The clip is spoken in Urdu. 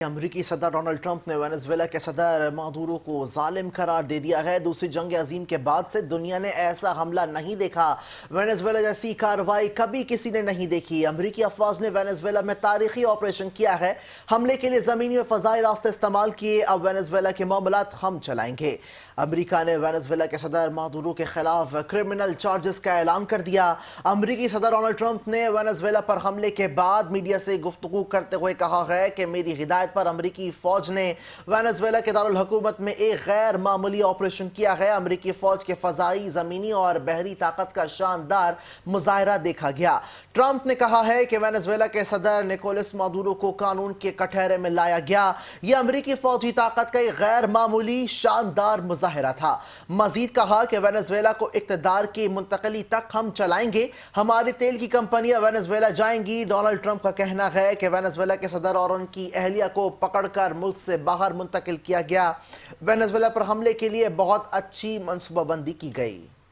امریکی صدر ڈونلڈ ٹرمپ نے وینزویلا کے صدر مادورو کو ظالم قرار دے دیا ہے۔ دوسری جنگ عظیم کے بعد سے دنیا نے ایسا حملہ نہیں دیکھا۔ وینزویلا جیسی کارروائی کبھی کسی نے نہیں دیکھی۔ امریکی افواج نے وینزویلا میں تاریخی آپریشن کیا ہے۔ حملے کے لیے زمینی اور فضائی راستے استعمال کیے۔ اب وینزویلا کے معاملات ہم چلائیں گے۔ امریکہ نے وینزویلا کے صدر مادورو کے خلاف کرمنل چارجز کا اعلان کر دیا۔ امریکی صدر ڈونلڈ ٹرمپ نے وینزویلا پر حملے کے بعد میڈیا سے گفتگو کرتے ہوئے کہا ہے کہ میری ہدایت پر امریکی فوج نے وینزویلا کے دارالحکومت میں ایک غیر معمولی آپریشن کیا ہے۔ امریکی فوج کے فضائی، زمینی اور بحری طاقت کا شاندار مظاہرہ دیکھا گیا۔ ٹرمپ نے کہا ہے کہ وینزویلا کے صدر نکولس مادورو کو قانون کے کٹہرے میں لایا گیا۔ یہ امریکی فوجی طاقت کا ایک غیر معمولی شاندار مظاہرہ تھا۔ مزید کہا کہ وینزویلا کو اقتدار کی منتقلی تک ہم چلائیں گے۔ ہماری تیل کی کمپنیاں وینزویلا جائیں گی۔ ڈونلڈ ٹرمپ کا کہنا ہے کہ وینزویلا کے صدر اور ان کی اہلیہ کو پکڑ کر ملک سے باہر منتقل کیا گیا۔ وینزویلا پر حملے کے لیے بہت اچھی منصوبہ بندی کی گئی۔